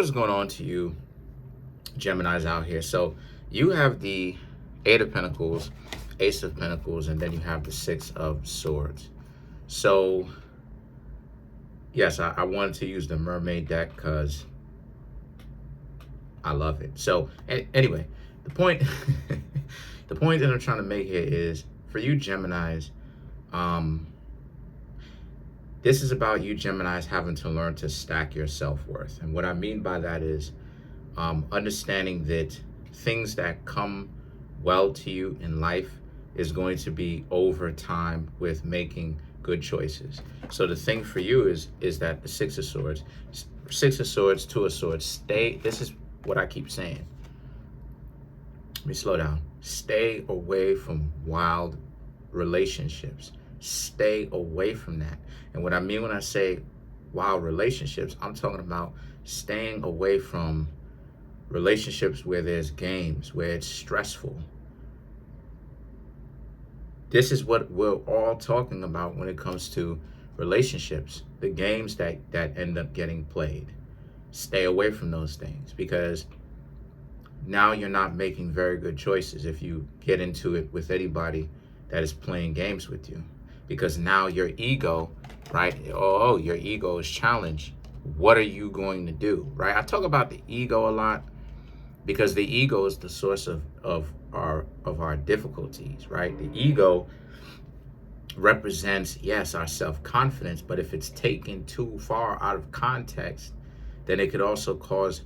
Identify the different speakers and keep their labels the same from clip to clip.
Speaker 1: What's going on to you, Geminis out here? So you have the Eight of Pentacles, Ace of Pentacles, and then you have the Six of Swords. So yes, I wanted to use the Mermaid deck because I love it. So anyway, the point, the point that I'm trying to make here is for you Geminis, this is about you Geminis having to learn to stack your self-worth. And what I mean by that is understanding that things that come well to you in life is going to be over time with making good choices. So the thing for you is that the Six of Swords, Two of Swords, stay. This is what I keep saying. Let me slow down. Stay away from wild relationships. Stay away from that. And what I mean when I say wild relationships, I'm talking about staying away from relationships where there's games, where it's stressful. This is what we're all talking about when it comes to relationships, the games that end up getting played. Stay away from those things, because now you're not making very good choices if you get into it with anybody that is playing games with you. Because now your ego, right? Oh, your ego is challenged. What are you going to do, right? I talk about the ego a lot because the ego is the source of our difficulties, right? The ego represents, yes, our self-confidence, but if it's taken too far out of context, then it could also cause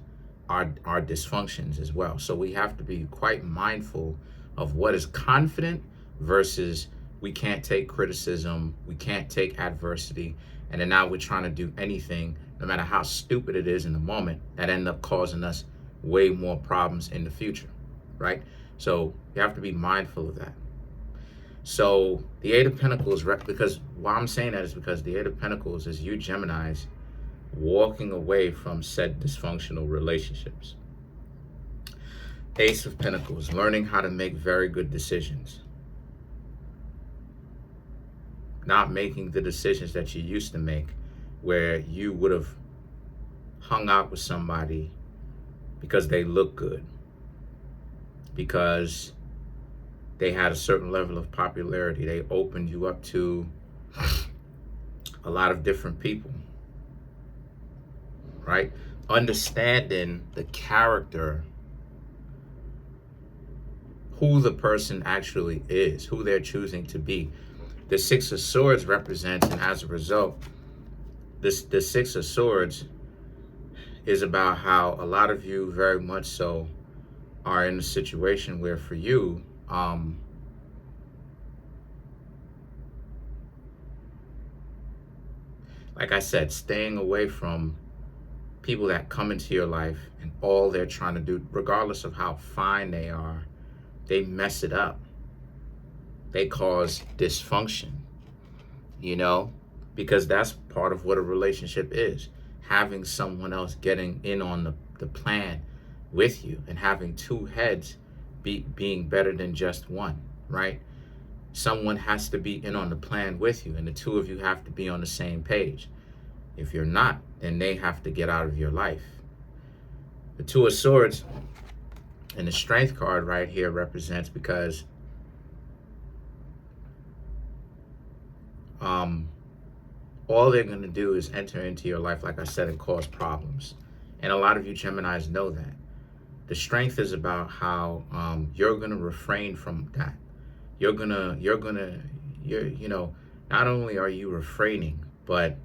Speaker 1: our dysfunctions as well. So we have to be quite mindful of what is confident versus we can't take criticism, we can't take adversity, and then now we're trying to do anything, no matter how stupid it is in the moment, that end up causing us way more problems in the future, right? So you have to be mindful of that. So the Eight of Pentacles, because why I'm saying that is because the Eight of Pentacles is you Geminis walking away from said dysfunctional relationships. Ace of Pentacles, learning how to make very good decisions. Not making the decisions that you used to make, where you would have hung out with somebody because they look good, because they had a certain level of popularity. They opened you up to a lot of different people, right? Understanding the character, who the person actually is, who they're choosing to be. The Six of Swords represents, and as a result, the Six of Swords is about how a lot of you very much so are in a situation where for you, like I said, staying away from people that come into your life and all they're trying to do, regardless of how fine they are, they mess it up. They cause dysfunction, you know, because that's part of what a relationship is. Having someone else getting in on the plan with you and having two heads being better than just one, right? Someone has to be in on the plan with you, and the two of you have to be on the same page. If you're not, then they have to get out of your life. The Two of Swords and the Strength card right here represents, because all they're going to do is enter into your life, like I said, and cause problems. And a lot of you Geminis know that. The Strength is about how you're going to refrain from that. You're not only are you refraining, but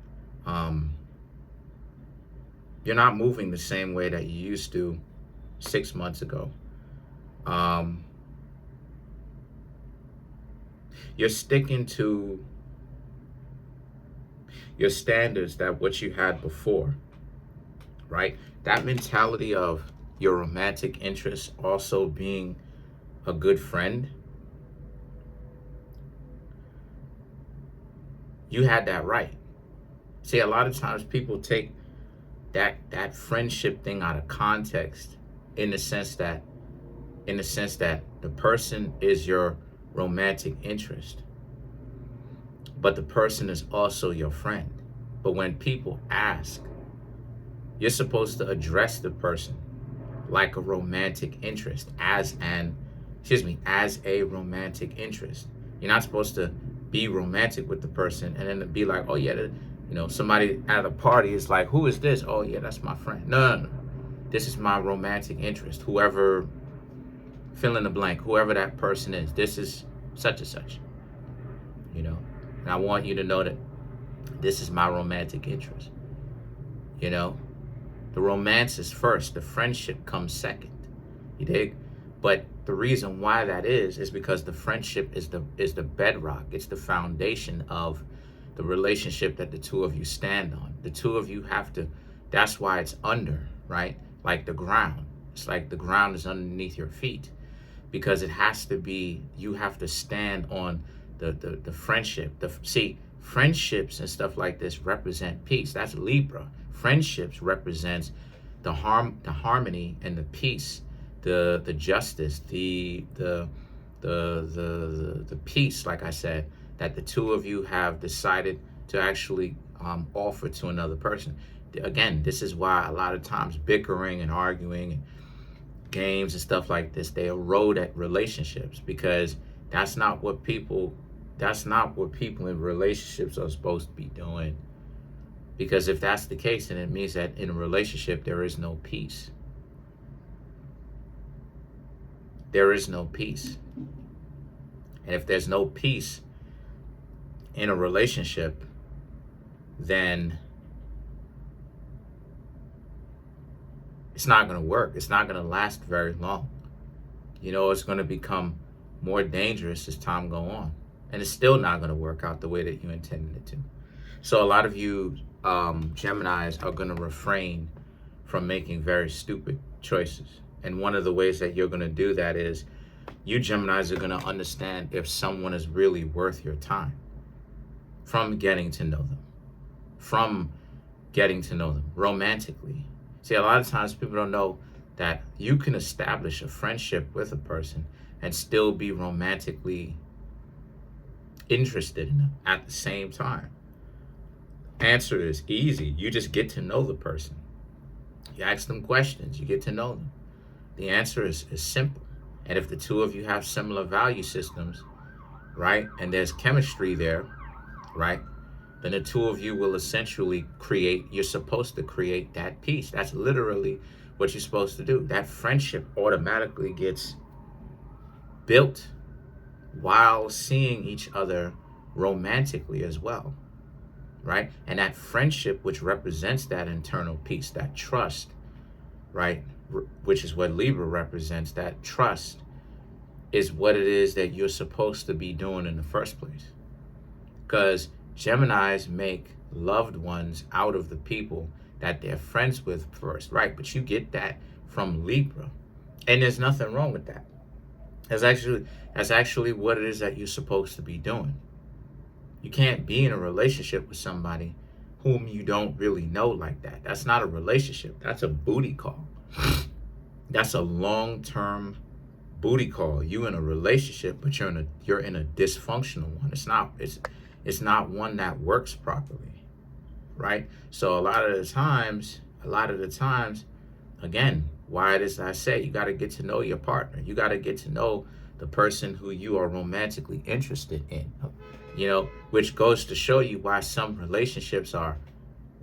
Speaker 1: you're not moving the same way that you used to 6 months ago. You're sticking to your standards, that what you had before, right? That mentality of your romantic interest also being a good friend, you had that right. See, a lot of times people take that friendship thing out of context, in the sense that the person is your romantic interest, but the person is also your friend. But when people ask, You're supposed to address the person like a romantic interest, as a romantic interest. You're not supposed to be romantic with the person and then be like, oh yeah, somebody at a party is like, who is this? Oh yeah, that's my friend. No. This is my romantic interest. Whoever, fill in the blank, whoever that person is, this is such and such. And I want you to know that this is my romantic interest. The romance is first, the friendship comes second. You dig? But the reason why that is because the friendship is the bedrock. It's the foundation of the relationship that the two of you stand on. The two of you have to, that's why it's under, right? Like the ground. It's like the ground is underneath your feet, because it has to be, you have to stand on the friendship. See, friendships and stuff like this represent peace. That's Libra. Friendships represents the harmony and the peace, the justice, the peace, like I said, that the two of you have decided to actually offer to another person. Again, this is why a lot of times bickering and arguing and games and stuff like this, they erode at relationships, because that's not what people in relationships are supposed to be doing. Because if that's the case, then it means that in a relationship there is no peace. There is no peace. And if there's no peace in a relationship, then it's not going to work. It's not going to last very long. It's going to become more dangerous as time goes on. And it's still not going to work out the way that you intended it to. So a lot of you Geminis are going to refrain from making very stupid choices. And one of the ways that you're going to do that is, you Geminis are going to understand if someone is really worth your time from getting to know them. Romantically. See, a lot of times people don't know that you can establish a friendship with a person and still be romantically interested in them at the same time. Answer is easy. You just get to know the person. You ask them questions, you get to know them. The answer is simple. And if the two of you have similar value systems, right, and there's chemistry there, right, then the two of you will essentially you're supposed to create that peace. That's literally what you're supposed to do. That friendship automatically gets built while seeing each other romantically as well, right? And that friendship, which represents that internal peace, that trust, right, which is what Libra represents, that trust is what it is that you're supposed to be doing in the first place. Because Geminis make loved ones out of the people that they're friends with first, right? But you get that from Libra. And there's nothing wrong with that. That's actually what it is that you're supposed to be doing. You can't be in a relationship with somebody whom you don't really know like that. That's not a relationship. That's a booty call. That's a long-term booty call. You in a relationship, but you're in a dysfunctional one. It's not one that works properly, right? So a lot of the times, again, why it is I say you got to get to know your partner. You got to get to know the person who you are romantically interested in, which goes to show you why some relationships are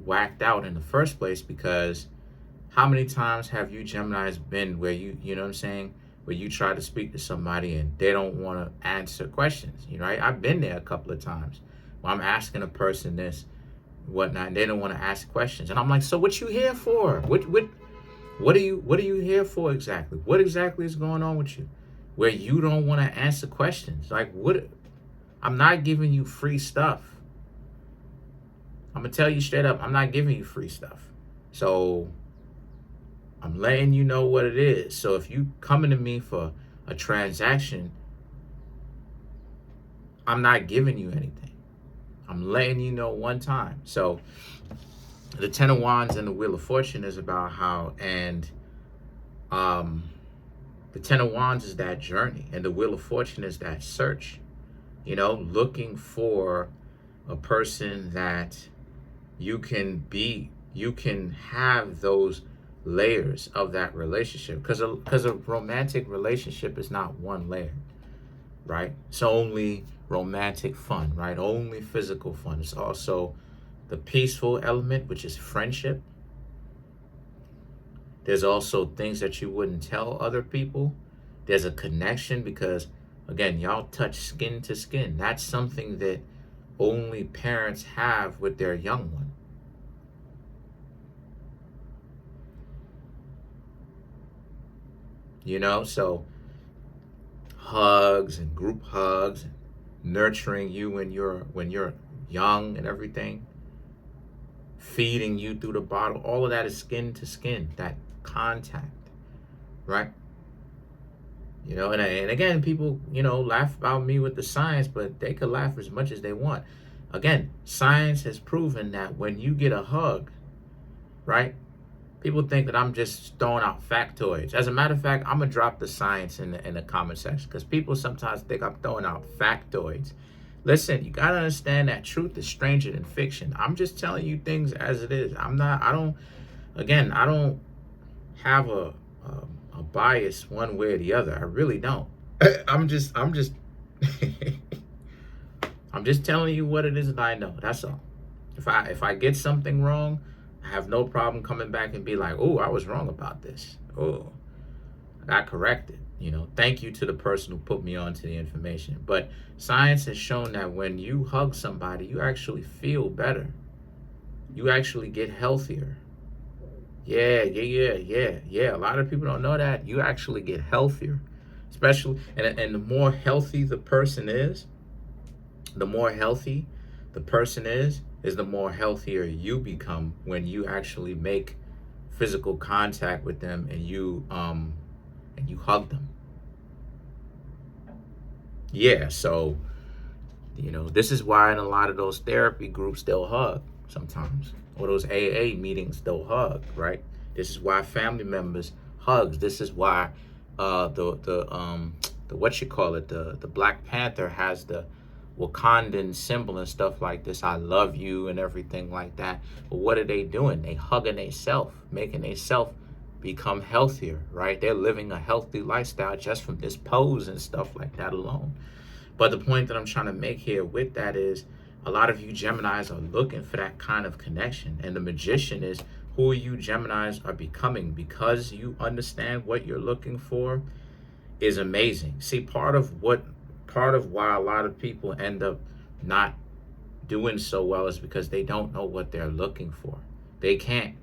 Speaker 1: whacked out in the first place. Because how many times have you Geminis been where where you try to speak to somebody and they don't want to answer questions? I've been there a couple of times where I'm asking a person this, whatnot, and they don't want to ask questions. And I'm like, so what you here for? What are you here for exactly? What exactly is going on with you where you don't want to answer questions? Like, what? I'm not giving you free stuff. I'm going to tell you straight up, I'm not giving you free stuff. So I'm letting you know what it is. So if you coming to me for a transaction, I'm not giving you anything. I'm letting you know one time. So the Ten of Wands and the Wheel of Fortune is about how, and the Ten of Wands is that journey, and the Wheel of Fortune is that search, looking for a person that you can be you can have those layers of that relationship, because a romantic relationship is not one layer, right? It's only romantic fun, right? Only physical fun. It's also the peaceful element, which is friendship. There's also things that you wouldn't tell other people. There's a connection because, again, y'all touch skin to skin. That's something that only parents have with their young one. You know, so hugs and group hugs and nurturing you when you're young and everything, feeding you through the bottle, all of that is skin to skin, that contact, right? You know, and again, people, you know, laugh about me with the science, but they could laugh as much as they want. Again, science has proven that when you get a hug, right? People think that I'm just throwing out factoids. As a matter of fact, I'm gonna drop the science in the comment section, because people sometimes think I'm throwing out factoids. Listen, you gotta understand that truth is stranger than fiction. I'm just telling you things as it is. I don't have a bias one way or the other. I really don't. I'm just I'm just telling you what it is that I know. That's all. If I get something wrong, I have no problem coming back and be like, oh, I was wrong about this. Oh, I got corrected. You know, thank you to the person who put me on to the information. But science has shown that when you hug somebody, you actually feel better. You actually get healthier. Yeah. A lot of people don't know that. You actually get healthier. Especially, and the more healthy the person is, the more healthy the person is the more healthier you become when you actually make physical contact with them and you hug them. Yeah, so you know, this is why in a lot of those therapy groups they'll hug sometimes, or those AA meetings they'll hug, right? This is why family members hugs. This is why the what you call it, the Black Panther has the Wakandan symbol and stuff like this. I love you and everything like that. But what are they doing? They hugging themselves, making themselves become healthier, right? They're living a healthy lifestyle just from this pose and stuff like that alone. But the point that I'm trying to make here with that is a lot of you Geminis are looking for that kind of connection. And the magician is who you Geminis are becoming, because you understand what you're looking for is amazing. See, part of why a lot of people end up not doing so well is because they don't know what they're looking for. They can't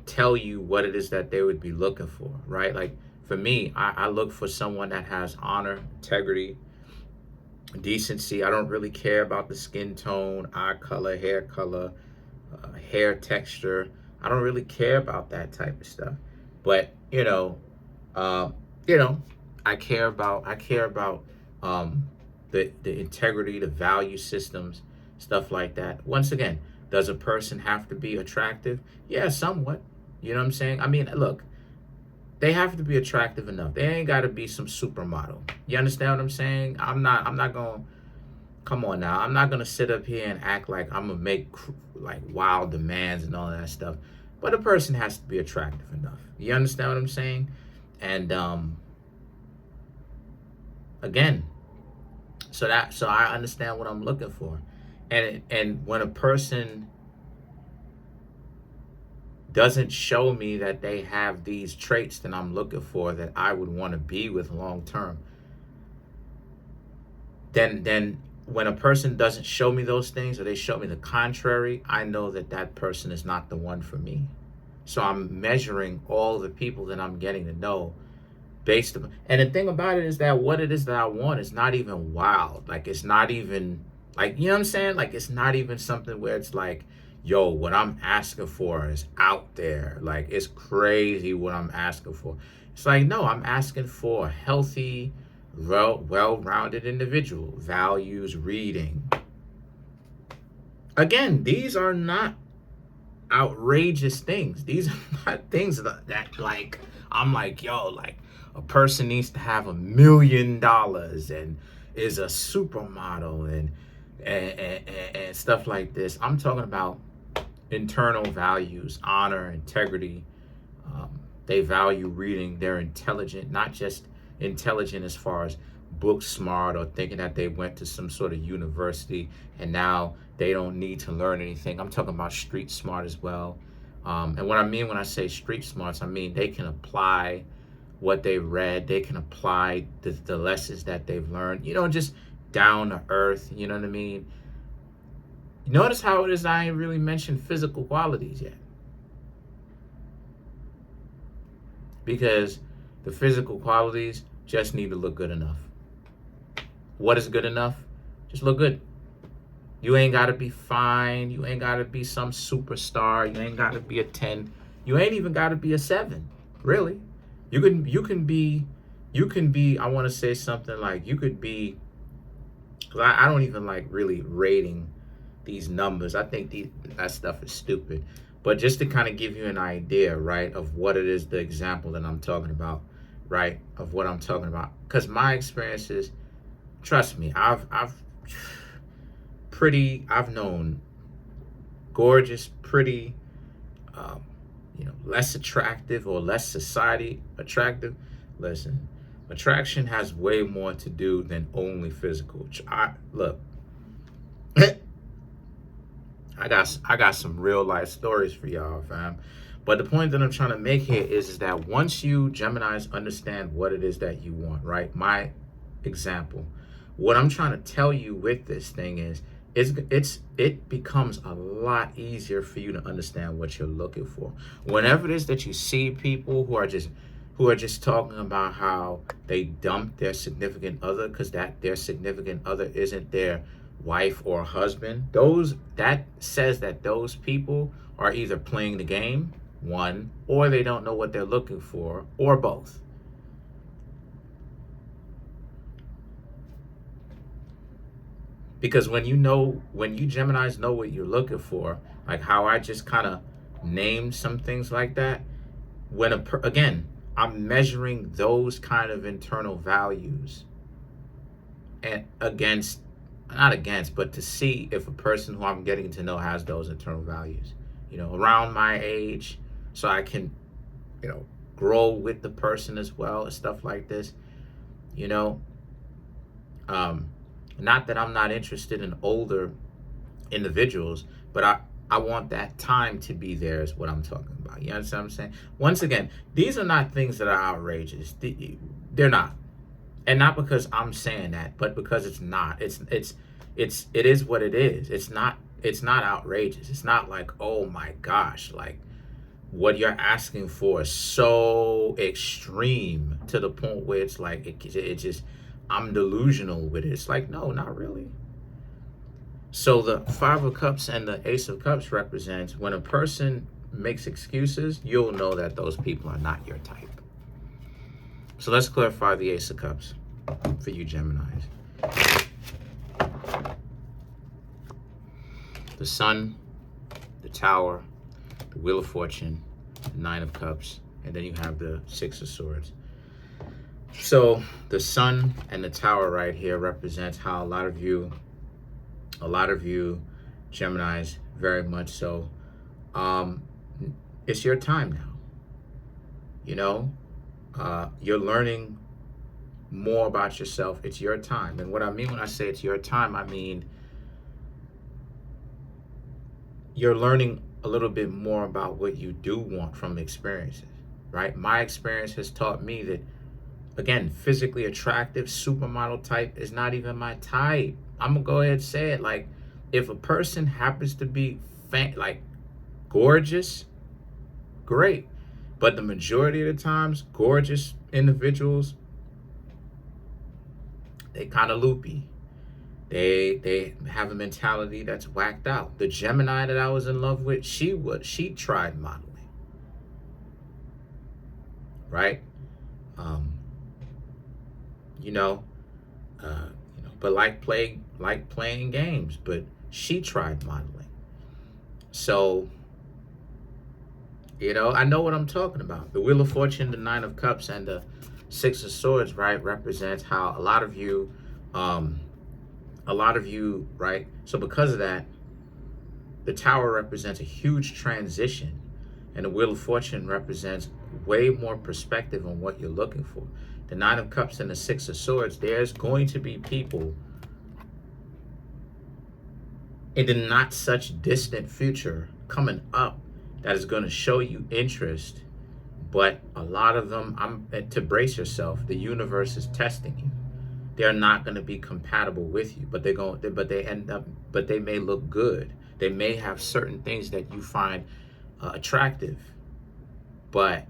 Speaker 1: tell you what it is that they would be looking for, right? Like for me, I look for someone that has honor, integrity, decency. I don't really care about the skin tone, eye color, hair texture. I don't really care about that type of stuff. But I care about the integrity, the value systems, stuff like that. Once again, does a person have to be attractive? Yeah, somewhat. You know what I'm saying? I mean, look, they have to be attractive enough. They ain't got to be some supermodel. You understand what I'm saying? I'm not going to, come on now. I'm not going to sit up here and act like I'm going to make like wild demands and all that stuff. But a person has to be attractive enough. You understand what I'm saying? And again, so I understand what I'm looking for. And when a person doesn't show me that they have these traits that I'm looking for, that I would want to be with long term, then when a person doesn't show me those things, or they show me the contrary, I know that that person is not the one for me. So I'm measuring all the people that I'm getting to know based on, and the thing about it is that what it is that I want is not even wild. Like, it's not even like, you know what I'm saying? Like, it's not even something where it's like, yo, what I'm asking for is out there. Like, it's crazy what I'm asking for. It's like, no, I'm asking for a healthy, well-rounded individual. Values, reading. Again, these are not outrageous things. These are not things that like, I'm like, yo, like, a person needs to have $1 million and is a supermodel and stuff like this. I'm talking about internal values, honor, integrity. They value reading. They're intelligent, not just intelligent as far as book smart or thinking that they went to some sort of university and now they don't need to learn anything. I'm talking about street smart as well. And what I mean when I say street smarts, I mean they can apply what they read. They can apply the lessons that they've learned, just down to earth. You know what I mean? Notice how it is I ain't really mentioned physical qualities yet. Because the physical qualities just need to look good enough. What is good enough? Just look good. You ain't got to be fine. You ain't got to be some superstar. You ain't got to be a 10. You ain't even got to be a 7, really. You can be, I want to say something like you could be, because I don't even like really rating these numbers. I think that stuff is stupid. But just to kind of give you an idea, right, of what it is, the example that I'm talking about, right, of what I'm talking about. Because my experiences, trust me, I've known gorgeous, pretty, less attractive or less society attractive. Listen, attraction has way more to do than only physical. Look. I got some real life stories for y'all, fam. But the point that I'm trying to make here is that once you Geminis understand what it is that you want, right? My example, what I'm trying to tell you with this thing is it becomes a lot easier for you to understand what you're looking for. Whenever it is that you see people who are just talking about how they dumped their significant other because that their significant other isn't their wife or husband, that says that those people are either playing the game, one, or they don't know what they're looking for, or both. Because when you Geminis know what you're looking for, like how I just kind of named some things like that, again, I'm measuring those kind of internal values and but to see if a person who I'm getting to know has those internal values, around my age, so I can, grow with the person as well and stuff like this, not that I'm not interested in older individuals, but I want that time to be there is what I'm talking about. You understand what I'm saying? Once again, these are not things that are outrageous. They're not. And not because I'm saying that, but because it's not. It is what it is. It's not outrageous. It's not like, oh my gosh, like what you're asking for is so extreme to the point where it's like it just I'm delusional with it. It's like, no, not really. So the 5 of Cups and the Ace of Cups represents when a person makes excuses, you'll know that those people are not your type. So let's clarify the Ace of Cups for you Geminis. The Sun, the Tower, the Wheel of Fortune, the 9 of Cups, and then you have the 6 of Swords. So the Sun and the Tower right here represents how a lot of you Geminis, very much so, it's your time now. You're learning more about yourself. It's your time. And what I mean when I say it's your time, I mean you're learning a little bit more about what you do want from experiences, right? My experience has taught me that, again, physically attractive supermodel type is not even my type. I'm gonna go ahead and say it. Like, if a person happens to be gorgeous, great. But the majority of the times, gorgeous individuals, they kind of loopy. They have a mentality that's whacked out. The Gemini that I was in love with, she tried modeling, right? But like playing games, but she tried modeling. So, I know what I'm talking about. The Wheel of Fortune, the 9 of Cups, and the 6 of Swords, right, represents how a lot of you, right? So because of that, the Tower represents a huge transition, and the Wheel of Fortune represents way more perspective on what you're looking for. The Nine of Cups and the Six of Swords, there's going to be people in the not such distant future coming up that is going to show you interest, but a lot of them, to brace yourself, the universe is testing you. They're not going to be compatible with you, but they may look good. They may have certain things that you find attractive, but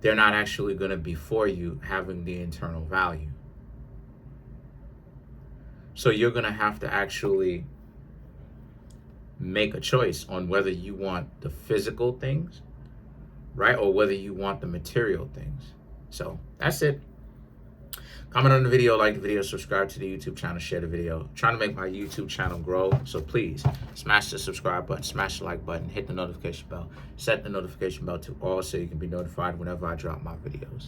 Speaker 1: they're not actually going to be for you, having the internal value. So you're going to have to actually make a choice on whether you want the physical things, right, or whether you want the material things. So that's it. Comment on the video, like the video, subscribe to the YouTube channel, share the video. I'm trying to make my YouTube channel grow, so please smash the subscribe button, smash the like button, hit the notification bell, set the notification bell to all so you can be notified whenever I drop my videos.